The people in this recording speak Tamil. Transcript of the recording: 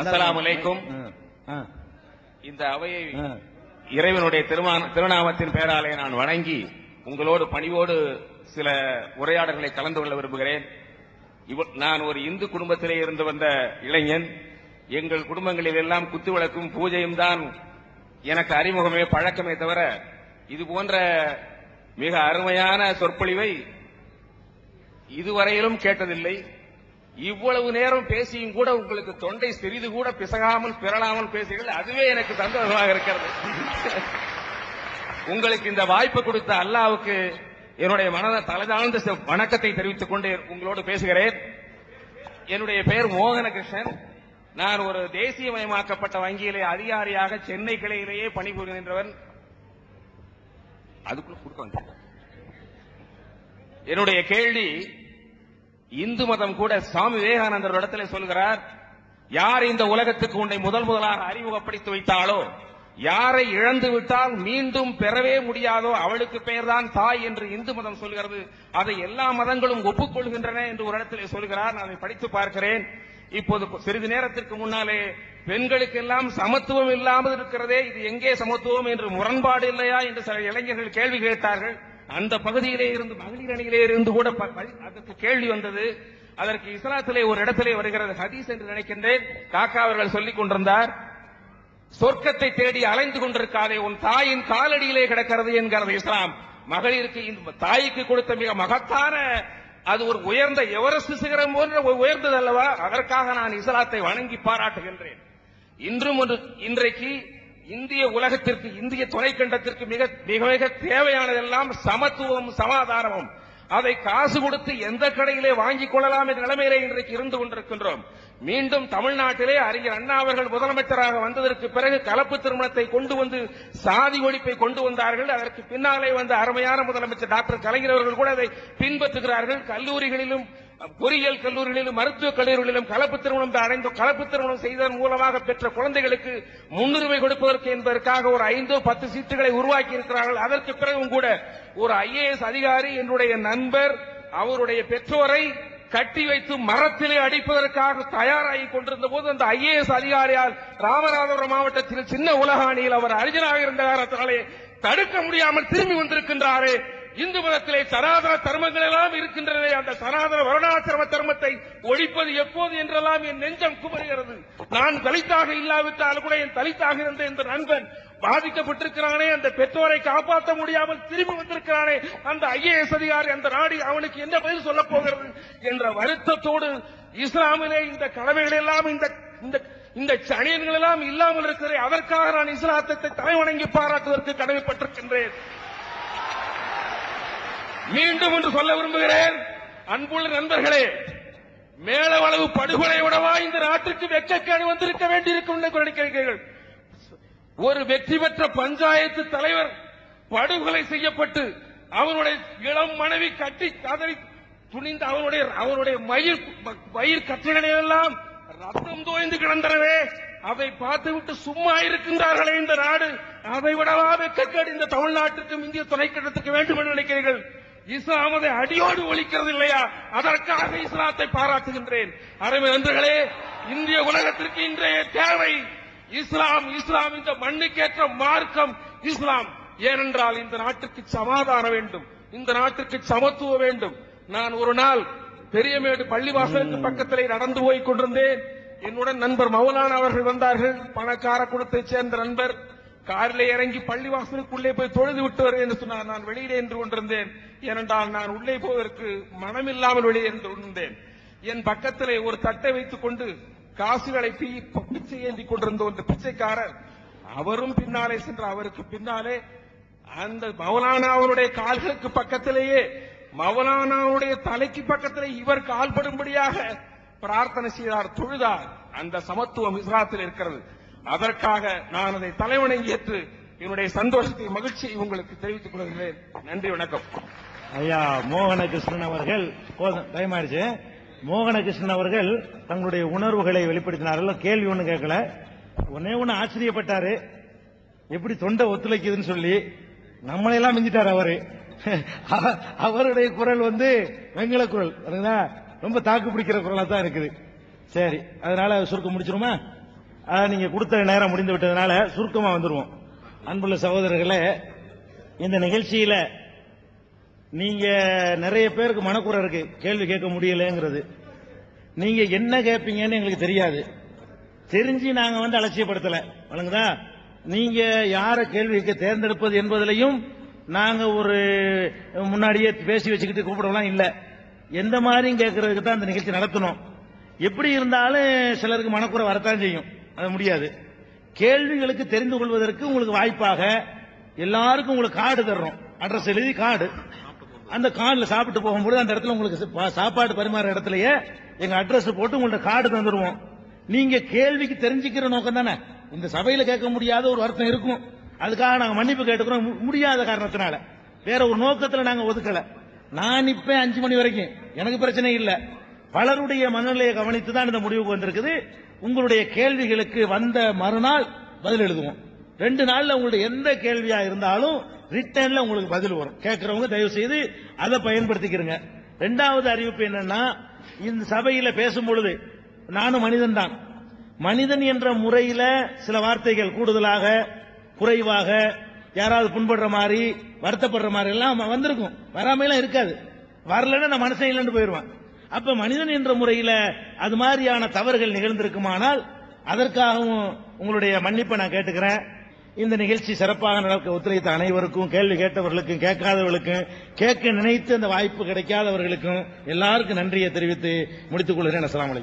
அஸ்ஸலாமு அலைக்கும். இந்த அவையை இறைவனுடைய திருநாமத்தின் பெயராலே நான் வணங்கி உங்களோடு பணிவோடு சில உரையாடல்களை கலந்து கொள்ள விரும்புகிறேன். நான் ஒரு இந்து குடும்பத்திலே இருந்து வந்த இளைஞன். எங்கள் குடும்பங்களில் எல்லாம் குத்துவிளக்கும் பூஜையும் தான் எனக்கு அறிமுகமே பழக்கமே தவிர இது போன்ற மிக அருமையான சொற்பொழிவை இதுவரையிலும் கேட்டதில்லை. இவ்வளவு நேரம் பேசியும் கூட உங்களுக்கு தொண்டை சிறிது கூட பிசகாமல் பிறளாமல் பேசுகிறீர்கள். அதுவே எனக்கு சந்தோஷமாக இருக்கிறது. உங்களுக்கு இந்த வாய்ப்பு கொடுத்த அல்லாஹ்வுக்கு என்னுடைய மனத தலைதாழ்ந்த வணக்கத்தை தெரிவித்துக் கொண்டு உங்களோடு பேசுகிறேன். என்னுடைய பெயர் மோகனகிருஷ்ணன். நான் ஒரு தேசியமயமாக்கப்பட்ட வங்கியிலே அதிகாரியாக சென்னை கிளையிலேயே பணிபுரிகின்றவன். அதுக்குள்ள கொடுக்க என்னுடைய கேள்வி, இந்து மதம் கூட சுவாமி விவேகானந்தர் இடத்திலே சொல்கிறார், யார் இந்த உலகத்துக்கு உன்னை முதலாக அறிமுகப்படுத்தி வைத்தாலோ, யாரை இழந்து விட்டால் மீண்டும் பெறவே முடியாதோ அவளுக்கு பெயர்தான் தாய் என்று இந்து மதம் சொல்கிறது. அதை எல்லா மதங்களும் ஒப்புக்கொள்கின்றன என்று ஒரு இடத்திலே சொல்கிறார். நான் அதை படித்து பார்க்கிறேன். இப்போது சிறிது நேரத்திற்கு முன்னாலே பெண்களுக்கெல்லாம் சமத்துவம் இல்லாமல் இருக்கிறதே, இது எங்கே சமத்துவம் என்று முரண்பாடு இல்லையா என்று சில இளைஞர்கள் கேள்வி கேட்டார்கள். அந்த பகுதியிலே இருந்து மகளிர் அணியிலே இருந்து கூட அதற்கு கேள்வி வந்தது. அதற்கு இஸ்லாத்திலே ஒரு இடத்திலே வருகிறது, ஹதீஸ் என்று நினைக்கின்றேன். காக்கா அவர்கள் சொல்லிக் கொண்டிருந்தார், சொர்க்கத்தை தேடி அலைந்து கொண்டிருக்காதே, உன் தாயின் காலடியிலே கிடக்கிறது என்கிறது இஸ்லாம். மகளிருக்கு தாய்க்கு கொடுத்த மிக மகத்தான அது ஒரு உயர்ந்த எவரெஸ்ட் சிகரம் போன்ற உயர்ந்தது அல்லவா? அதற்காக நான் இஸ்லாத்தை வணங்கி பாராட்டுகின்றேன். இன்றைக்கு இந்திய உலகத்திற்கு, இந்திய துணைக்கண்டத்திற்கு மிக மிக தேவையானதெல்லாம் சமத்துவம், சமாதானமும். அதை காசு கொடுத்து எந்த கடையிலே வாங்கிக் கொள்ளலாம் என்ற நிலைமையிலே இன்றைக்கு இருந்து கொண்டிருக்கின்றோம். மீண்டும் தமிழ்நாட்டிலே அறிஞர் அண்ணா அவர்கள் முதலமைச்சராக வந்ததற்கு பிறகு கலப்பு திருமணத்தை கொண்டு வந்து சாதி ஒழிப்பை கொண்டு வந்தார்கள். அதற்கு பின்னாலே வந்த அருமையான முதலமைச்சர் டாக்டர் கலைஞர் அவர்கள் கூட அதை பின்பற்றுகிறார்கள். கல்லூரிகளிலும், பொறியியல் கல்லூரிகளிலும், மருத்துவக் கல்லூரிகளிலும் கலப்பு திருமணம் செய்ததன் மூலமாக பெற்ற குழந்தைகளுக்கு முன்னுரிமை கொடுப்பதற்கு என்பதற்காக ஒரு 5-10 சீட்டுகளை உருவாக்கி இருக்கிறார்கள். அதற்கு பிறகும் கூட ஒரு IAS அதிகாரி, என்னுடைய நண்பர், அவருடைய பெற்றோரை கட்டி வைத்து மரத்திலே அடிப்பதற்காக தயாராகி கொண்டிருந்த போது அந்த IAS அதிகாரியால் ராமநாதபுரம் மாவட்டத்தில் சின்ன உலகாணியில் அவர் அறிஞராக இருந்த காரணத்தினாலே தடுக்க முடியாமல் திரும்பி வந்திருக்கின்றாரே. இந்து மதத்திலே சனாதன தர்மங்கள் எல்லாம் இருக்கின்றன. அந்த சனாதன வருணாசிரம தர்மத்தை ஒழிப்பது எப்போது என்றெல்லாம் என் நெஞ்சம் குமருகிறது. நான் தலித்தாக இல்லாவிட்டால் கூட என் தலித்தாக இருந்த இந்த நண்பன் பாதிக்கப்பட்டிருக்கிறானே, அந்த பெற்றோரை காப்பாற்ற முடியாமல் திரும்பி வந்திருக்கிறானே, அந்த IAS அதிகாரி, அந்த நாடு அவனுக்கு என்ன பதில் சொல்ல போகிறது என்ற வருத்தத்தோடு இஸ்லாமிலே இந்த கடமைகள் எல்லாம், இந்த சனியன்கள் எல்லாம் இல்லாமல் இருக்கிறேன். அதற்காக நான் இஸ்லாத்தை தலைவணங்கி பாராட்டுவதற்கு கடமைப்பட்டிருக்கின்றேன். மீண்டும் என்று சொல்ல விரும்புகிறேன், அன்புள்ள நண்பர்களே, மேலவளவு படுகொலை விடவா இந்த நாட்டிற்கு வெட்கக்கேடு வந்திருக்க வேண்டியிருக்கும் நினைக்கிறீர்கள்? ஒரு வெற்றி பெற்ற பஞ்சாயத்து தலைவர் படுகொலை செய்யப்பட்டு அவனுடைய இளம் மனைவி கட்டி கதறி துணிந்து அவனுடைய மயிர் கட்டிடங்கள் எல்லாம் ரத்தம் தோய்ந்து கிடந்தனவே, அதை பார்த்துவிட்டு சும்மா இருக்கின்றார்களே இந்த நாடு. அதை விடவா வெட்கக்கேடு இந்த தமிழ்நாட்டுக்கும் இந்திய துணைக்கண்டத்துக்கு வேண்டும் என்று நினைக்கிறீர்கள்? இஸ்லாம் அதை அடியோடு ஒழிக்கிறது இல்லையா? அதற்காக இஸ்லாத்தை பாராட்டுகின்றேன். அருமை நண்பர்களே, இந்திய உலகத்திற்கு இன்றைய தேவை இஸ்லாம். இஸ்லாம் இந்த மண்ணுக்கேற்ற மார்க்கம் இஸ்லாம். ஏனென்றால் இந்த நாட்டுக்கு சமாதானம் வேண்டும், இந்த நாட்டுக்கு சமத்துவம் வேண்டும். நான் ஒரு நாள் பெரியமேடு பள்ளிவாசலுக்கு பக்கத்திலே நடந்து போய் கொண்டிருந்தேன். என்னுடன் நண்பர் மௌலானா அவர்கள் வந்தார்கள். பணக்கார குலத்தைச் சேர்ந்த நண்பர். காரிலே இறங்கி பள்ளிவாசலுக்குள்ளே போய் தொழுது விட்டு வருவேன் என்று சொன்னார். நான் வெளியிலே நின்று கொண்டிருந்தேன். ஏனென்றால் நான் உள்ளே போவதற்கு மனமில்லாமல் வெளியே நின்று கொண்டிருந்தேன். என் பக்கத்திலே ஒரு தட்டை வைத்துக் கொண்டு காசுகளை பிச்சை ஏந்தி கொண்டிருந்த ஒரு பிச்சைக்காரர், அவரும் பின்னாலே சென்ற அவருக்கு பின்னாலே அந்த மௌலானாவுடைய கால்களுக்கு பக்கத்திலேயே, மௌலானாவுடைய தலைக்கு பக்கத்திலே இவர் கால்படும்படியாக பிரார்த்தனை செய்தார், தொழுதார். அந்த சமத்துவம் இஸ்லாத்தில் இருக்கிறது. அதற்காக நான் அதை தலைவணங்கி ஏற்று என்னுடைய சந்தோஷத்தை, மகிழ்ச்சியை உங்களுக்கு தெரிவித்துக் கொள்கிறேன். நன்றி, வணக்கம். ஐயா மோகனகிருஷ்ணன் அவர்கள், பயமாயிடுச்சு, மோகனகிருஷ்ணன் அவர்கள் தங்களுடைய உணர்வுகளை வெளிப்படுத்தினார்கள். கேள்வி ஒண்ணு கேட்கல, ஒன்னு ஆச்சரியப்பட்டாரு, எப்படி தொண்டை ஒத்துழைக்குதுன்னு சொல்லி. நம்மளையெல்லாம் மிஞ்சிட்டார் அவரு. அவருடைய குரல் வெங்கல குரல், ரொம்ப தாக்கு பிடிக்கிற குரலா தான் இருக்குது. சரி, அதனால சுருக்க முடிச்சிருமா? நீங்க கொடுத்த நேரம் முடிந்து விட்டதுனால சுருக்கமா வந்துருவோம். அன்புள்ள சகோதரர்களே, இந்த நிகழ்ச்சியில நீங்க நிறைய பேருக்கு மனக்குறை இருக்கு, கேள்வி கேட்க முடியலங்கிறது. நீங்க என்ன கேட்பீங்கன்னு எங்களுக்கு தெரியாது, தெரிஞ்சு நாங்க அலட்சியப்படுத்தல, வழங்குதா? நீங்க யார கேள்வி கேட்க தேர்ந்தெடுப்பது என்பதிலையும் நாங்க ஒரு முன்னாடியே பேசி வச்சுக்கிட்டு கூப்பிடலாம் இல்ல. எந்த மாதிரியும் கேட்கறதுக்கு தான் அந்த நிகழ்ச்சி நடத்தணும். எப்படி இருந்தாலும் சிலருக்கு மனக்குறை வரத்தான் செய்யும், அது முடியாது. கேள்விகளுக்கு தெரிந்து கொள்வதற்கு உங்களுக்கு வாய்ப்பாக எல்லாருக்கும் உங்களுக்கு கார்டு தர்றோம், அட்ரஸ் எழுதி கார்டு. அந்த கார்டுல சாப்பிட்டு போகும்போது அந்த இடத்துல உங்களுக்கு சாப்பாடு பரிமாற இடத்துலயே எங்க அட்ரஸ் போட்டு உங்கள்ட்ட கார்டு தந்துருவோம். நீங்க கேள்விக்கு தெரிஞ்சுக்கிற நோக்கம் தானே. இந்த சபையில கேட்க முடியாத ஒரு வருத்தம் இருக்கும், அதுக்காக நாங்க மன்னிப்பு கேட்டுக்கிறோம். முடியாத காரணத்தினால வேற ஒரு நோக்கத்துல நாங்க ஒதுக்கல. நான் இப்ப 5 மணி வரைக்கும் எனக்கு பிரச்சனை இல்ல. பலருடைய மனநிலையை கவனித்து தான் இந்த முடிவுக்கு வந்திருக்குது. உங்களுடைய கேள்விகளுக்கு வந்த மறுநாள் பதில் எழுதுவோம். 2 நாள்ல உங்களுடைய எந்த கேள்வியா இருந்தாலும் ரிட்டர்ன்ல உங்களுக்கு பதில் வரும். கேட்கிறவங்க தயவு செய்து அதை பயன்படுத்திக்கிறங்க. 2வது அறிவிப்பு என்னன்னா, இந்த சபையில பேசும் பொழுது நானும் மனிதன் தான். மனிதன் என்ற முறையில சில வார்த்தைகள் கூடுதலாக குறைவாக யாராவது புண்படுற மாதிரி வருத்தப்படுற மாதிரி எல்லாம் வந்திருக்கும், வராமையெல்லாம் இருக்காது. வரலன்னா நான் மனசே இல்லைன்னு போயிருவேன். அப்ப மனிதன் என்ற முறையில அது மாதிரியான தவறுகள் நிகழ்ந்திருக்குமானால் அதற்காகவும் உங்களுடைய மன்னிப்பை நான் கேட்டுக்கிறேன். இந்த நிகழ்ச்சி சிறப்பாக நடக்க ஒத்துழைத்த அனைவருக்கும், கேள்வி கேட்டவர்களுக்கும் கேட்காதவர்களுக்கும், கேட்க நினைத்து அந்த வாய்ப்பு கிடைக்காதவர்களுக்கும் எல்லாருக்கும் நன்றியை தெரிவித்து முடித்துக் கொள்கிறேன். அஸ்ஸலாமு அலைக்கும்.